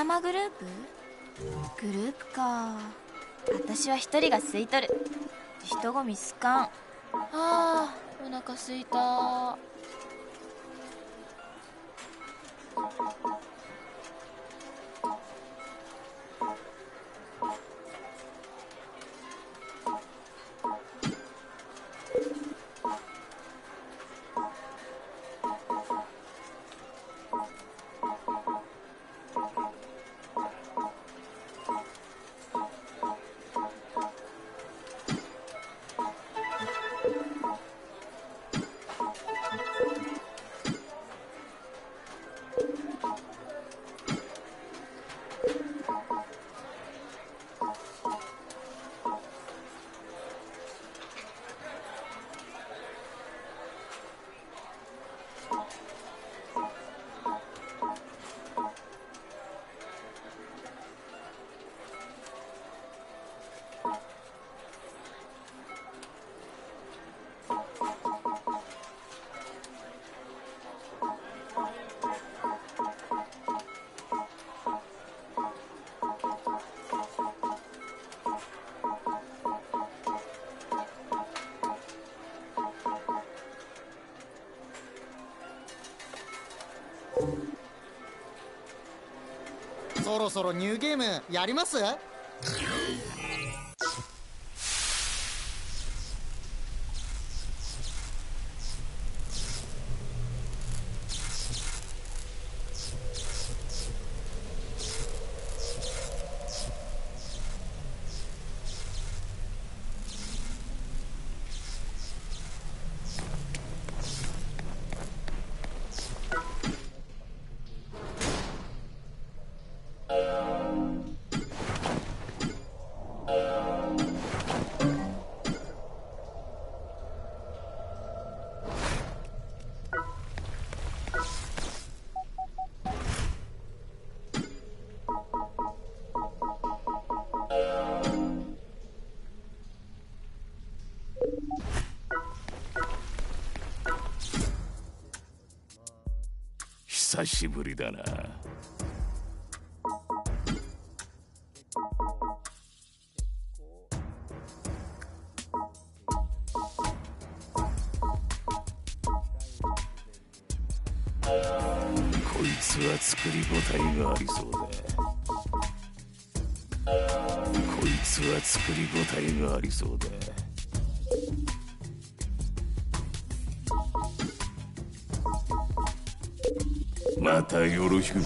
山グループ？グループか。私は一人が空いとる。人混みすかん。お腹すいた。そろそろニューゲームやります？久しぶりだな。こいつは作り応えがありそうだ。こいつは作り応えがありそうだ。またよろしく。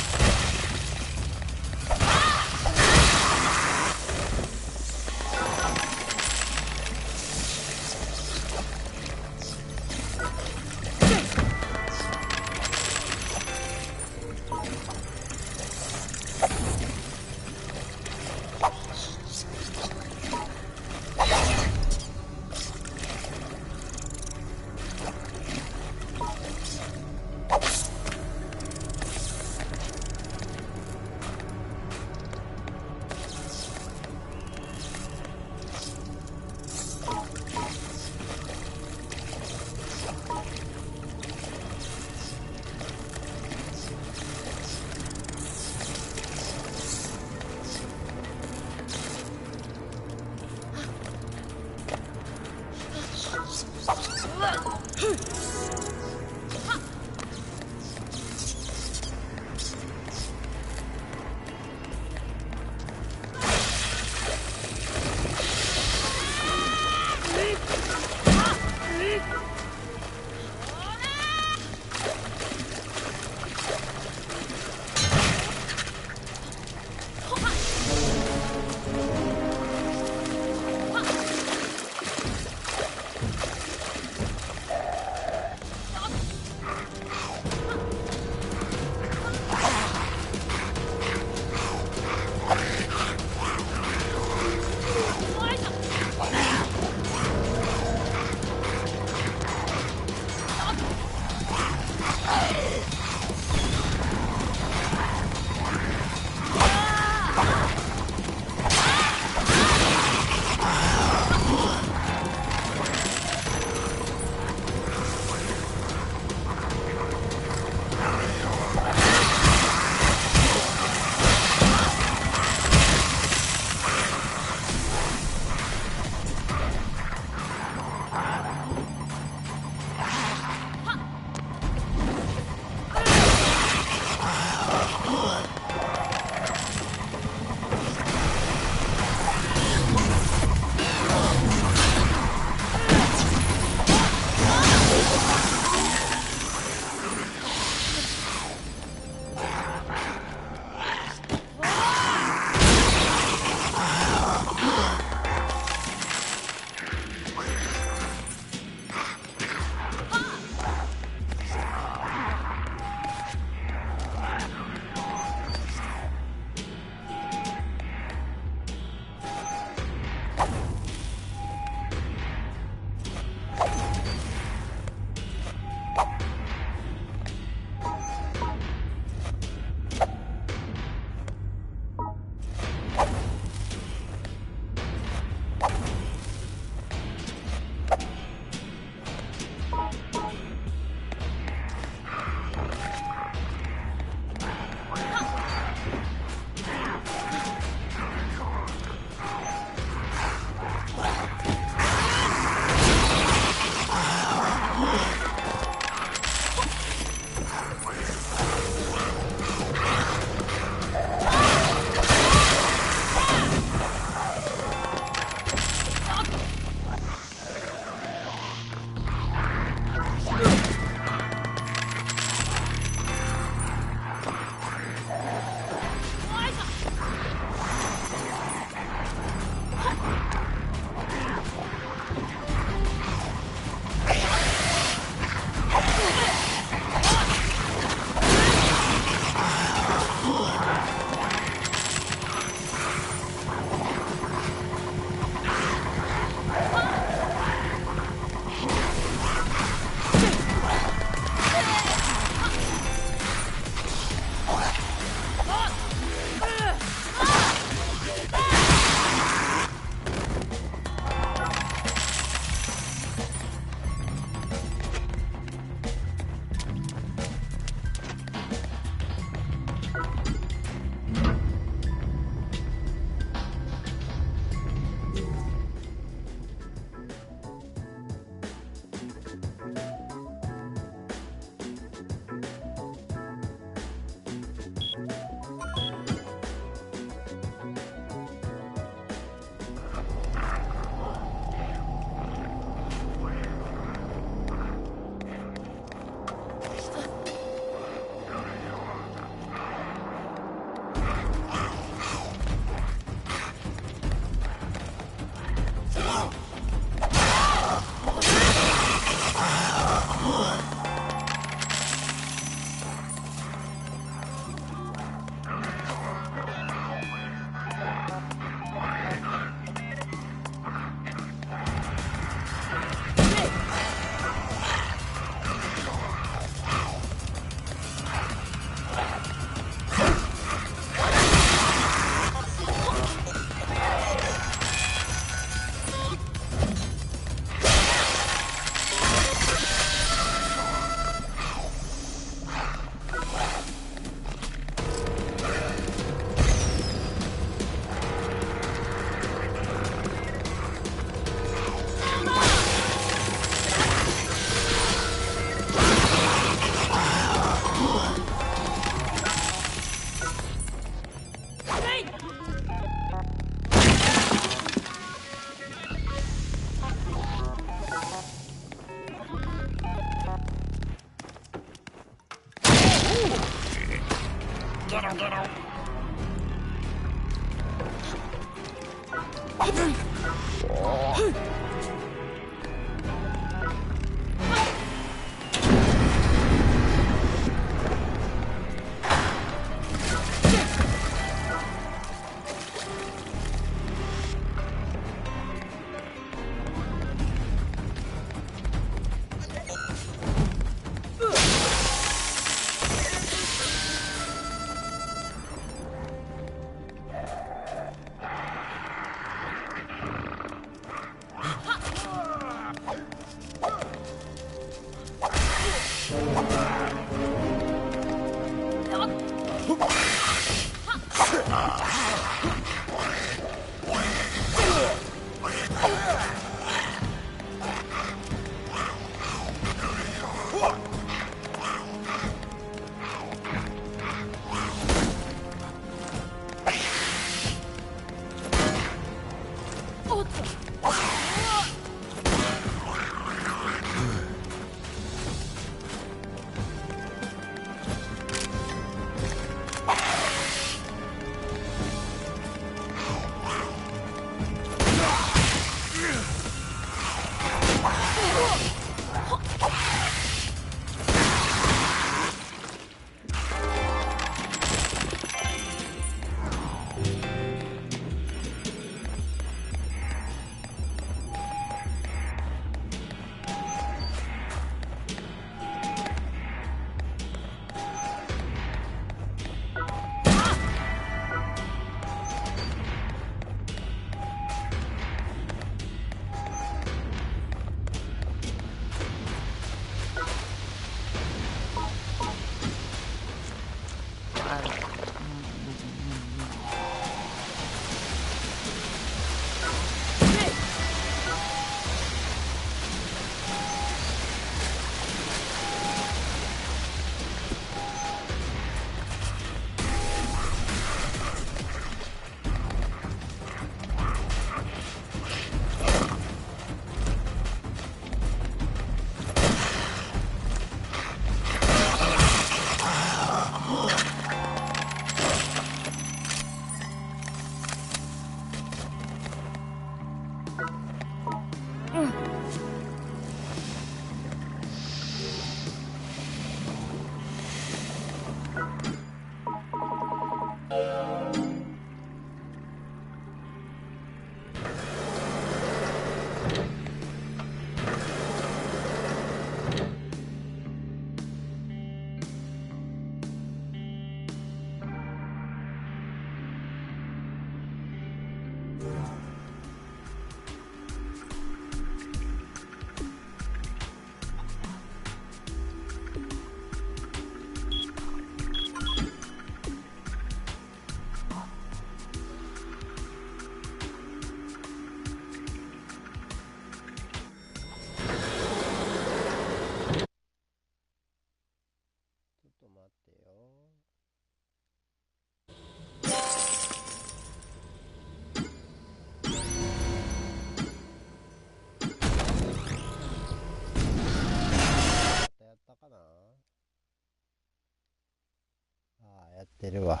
やってるわ。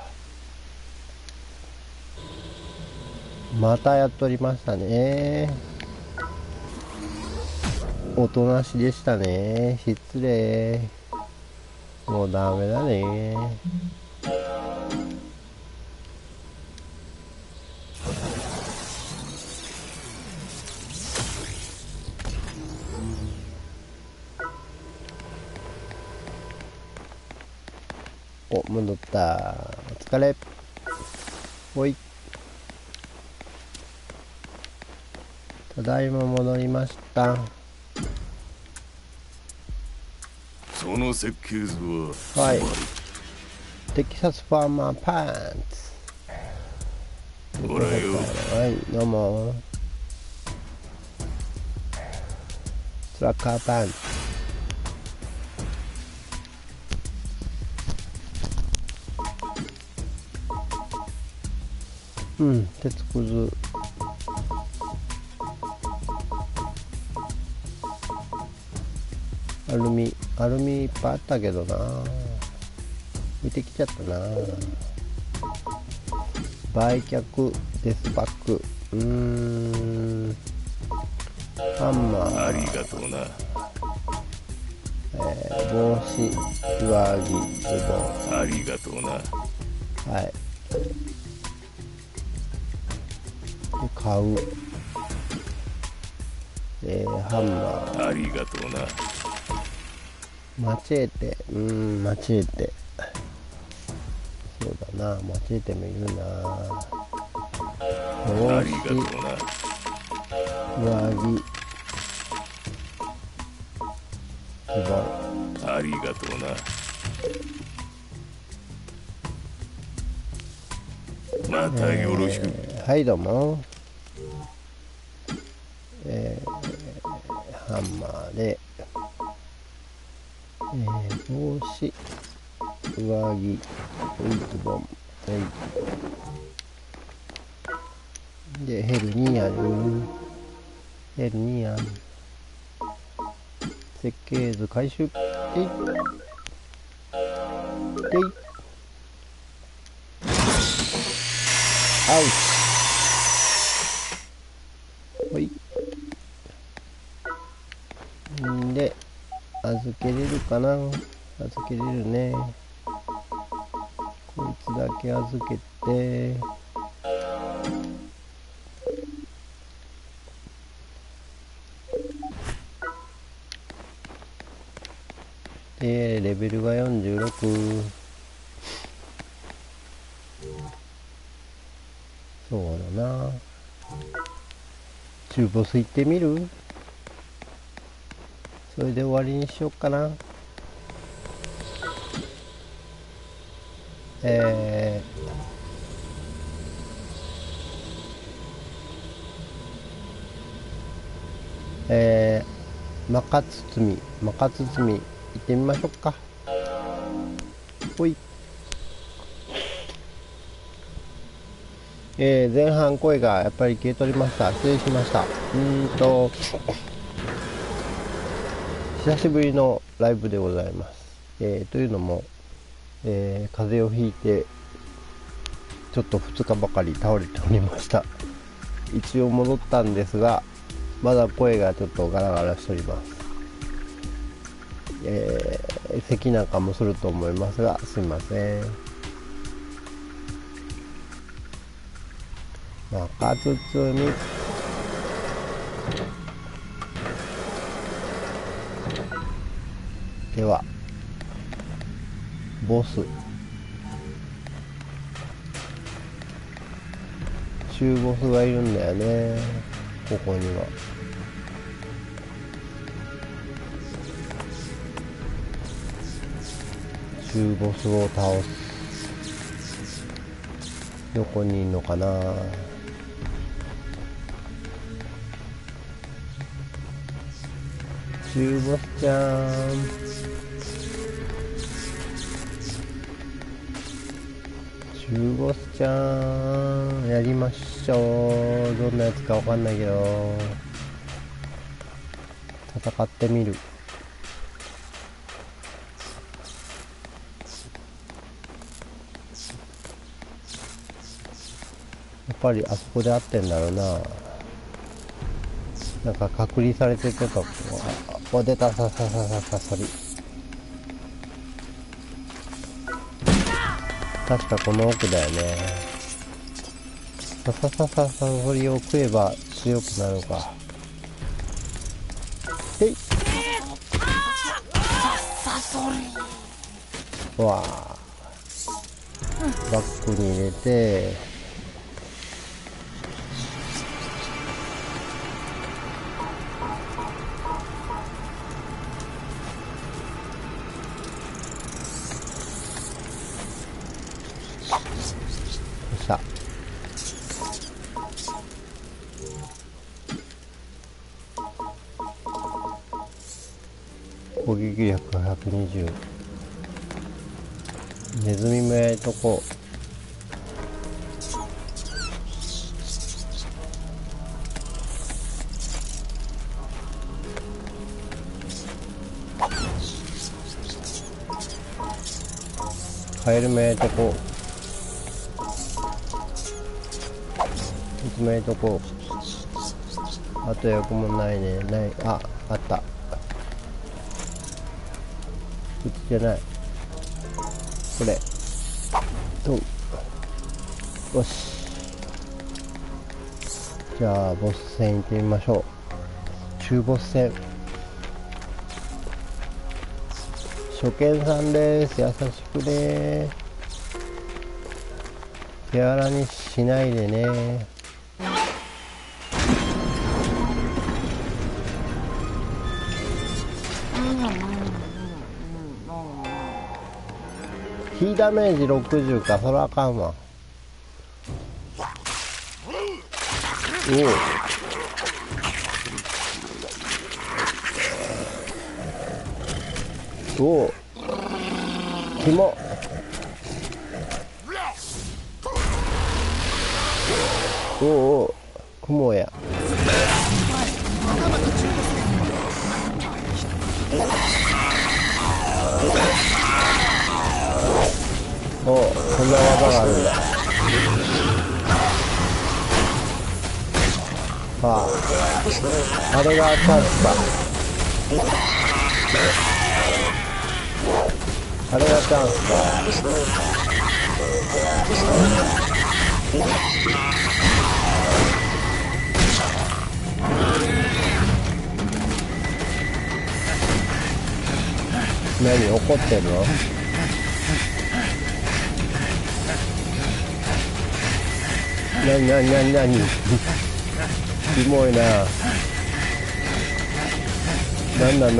またやっとりましたね。おとなしでしたね。失礼。もうダメだね。お、戻った。お疲れ。おい。ただいま戻りました。その設計図ははい。テキサスファーマーパンツ。ほらよ。はい、どうも。トラッカーパンツ。うん、鉄くず。アルミいっぱいあったけどな。浮いてきちゃったな。売却デスパック、ハンマー、ありがとうな。帽子、上着、ズボありがとうな。ン、はい。で買う、ハンマー、ありがとうな。マチエーテ、マチエーテ、そうだな、マチエーテもいるな。帽ありがとう子、な。上着、ズボン、ありがとうな。またよろしく。はいどうも。ハンマーで、帽子、上着、ズボン、はい。で、ヘルにある。ヘルにある。設計図回収。えい。えい。アウチ。ほい。んで、預けれるかな。預けれるね。こいつだけ預けて、で、レベルが46。そうだな。中ボス行ってみる？それで終わりにしようかな。マカツツミ行ってみましょうか。ほい。前半声がやっぱり消えとりました。失礼しました。久しぶりのライブでございます。というのも、風邪をひいてちょっと2日ばかり倒れておりました。一応戻ったんですが、まだ声がちょっとガラガラしております。咳なんかもすると思いますが、すいません。中包み、ではボス、中ボスがいるんだよね、ここには。中ボスを倒す。どこにいんのかな。中ボスちゃん、中ボスちゃん、やりましょう。どんなやつかわかんないけど戦ってみる。やっぱりあそこで合ってんだろうな。なんか隔離されててと、出た、そり。確かこの奥だよね。そりを食えば強くなるか。えい。わあ。バッグに入れて、攻撃力が120。ネズミもやりとこう。カエルもやりとこう。いつもやりとこう。あと役もないね。ない。あった。こっちじゃない。これ。と。よし。じゃあ、ボス戦行ってみましょう。中ボス戦。初見さんです。優しくね。手荒にしないでね。キーダメージ60か、そらあかんわ。おお、ひも。おお、雲や。お、こんな技があるんだ。あれがチャンスか。あれがチャンスか。何怒ってんの？何キモいな。なんなん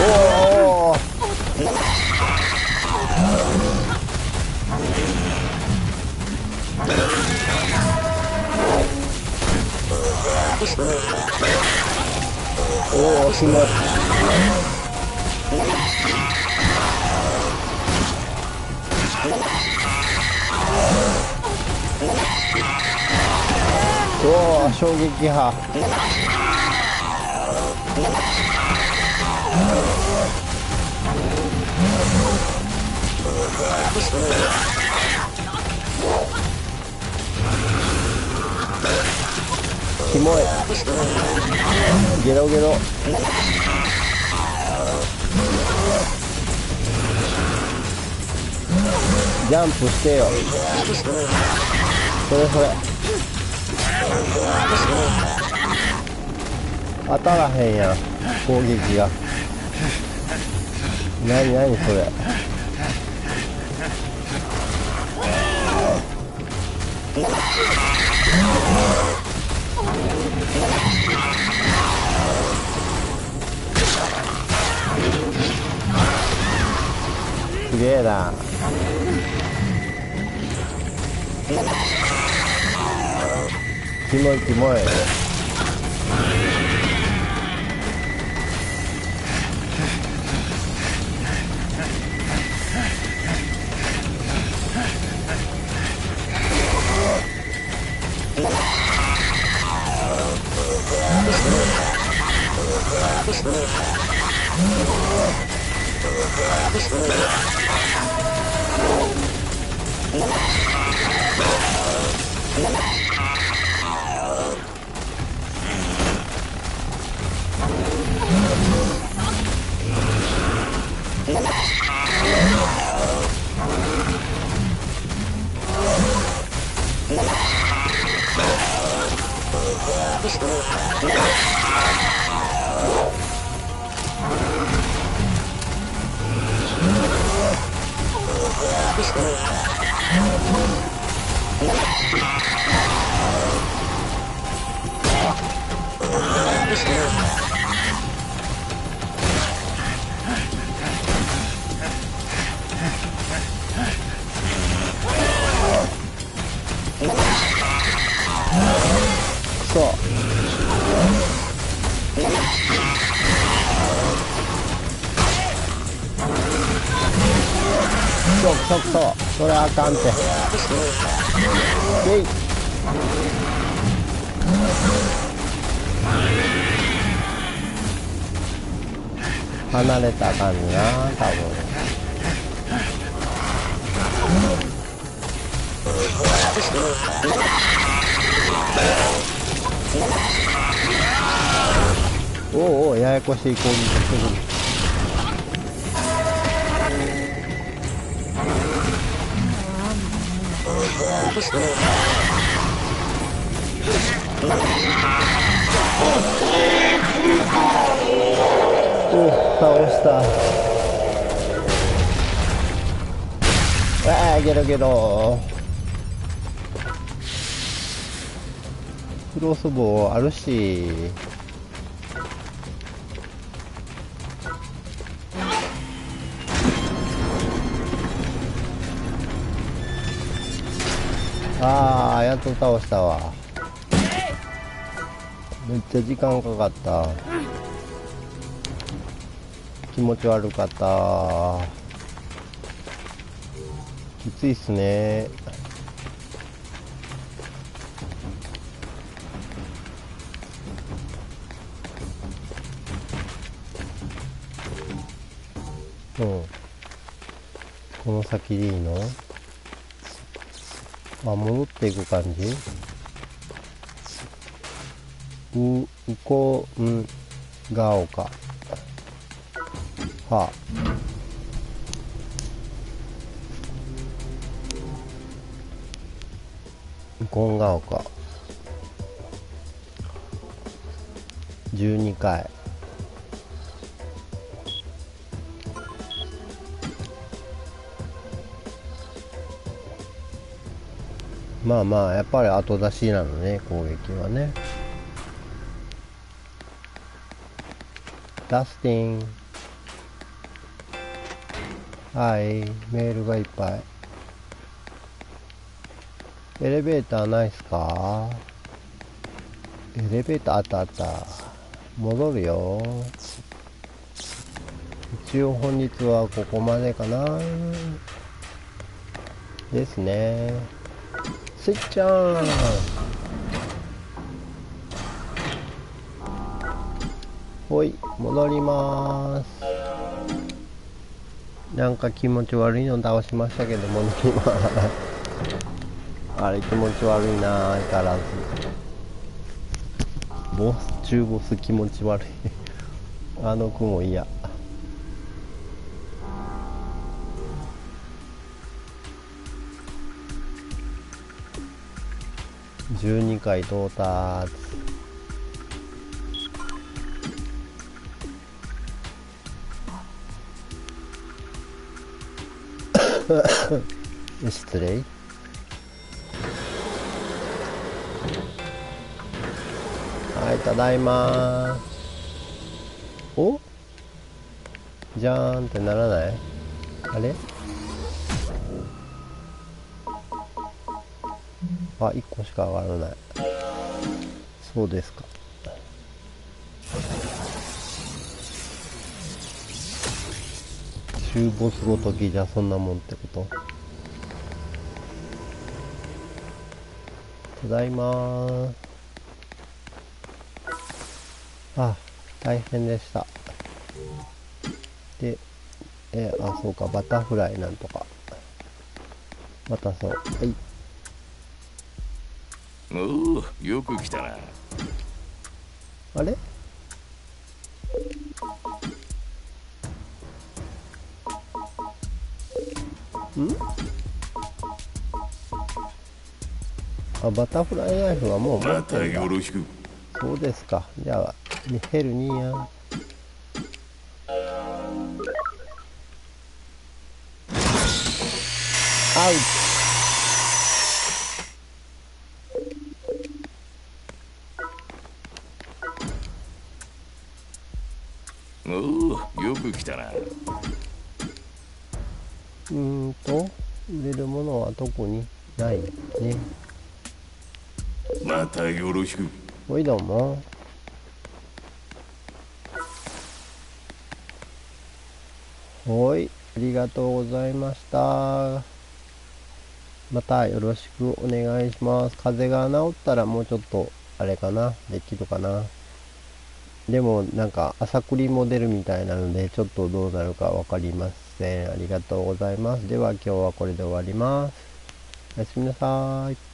おおおお、しまった。おお、衝撃波。キモい。ゲロゲロ。ジャンプしてよ。それ当たらへんやん、攻撃が。何それ。すげえな。キモい。それあかんて。えい。離れたらあかんな、多分。おうおう、ややこしい攻撃する。お、倒した。ああ、ゲロゲロ。クロスボウあるし。ああ、やっと倒したわ。めっちゃ時間かかった。気持ち悪かった。きついっすね。うん。この先でいいの？あ、戻っていく感じ？うこんがおか。はあ。こんがおか。12回。まあまあ、やっぱり後出しなのね、攻撃はね。ダスティン。はい、メールがいっぱい。エレベーターないっすか？エレベーターあったあった。戻るよ。一応本日はここまでかな。ですね。スイッチャーン。ほい、戻りまーす。なんか気持ち悪いの倒しましたけど、戻ります。あれ気持ち悪いな、相変わらず。ボス、中ボス気持ち悪い。あの雲嫌。12回到達。失礼。はい、ただいまー。お？じゃーんってならない？あれ？あ、1個しか上がらない。そうですか。中ボスごときじゃそんなもんってこと？ただいまー。あ、大変でした。で、あ、そうか、バタフライなんとか。渡そう。はい。おお、よく来たな。あれ？あ、バタフライナイフはもう持またってんだ。よろしく。そうですか。じゃあ、ヘルニーや。アウト。おお、よく来たな。売れるものは特にないね。またよろしく。おいどうも。おい。ありがとうございました。またよろしくお願いします。風邪が治ったらもうちょっと、あれかな、できるかな。でもなんか朝栗も出るみたいなので、ちょっとどうなるかわかりません。ありがとうございます。では今日はこれで終わります。おやすみなさい。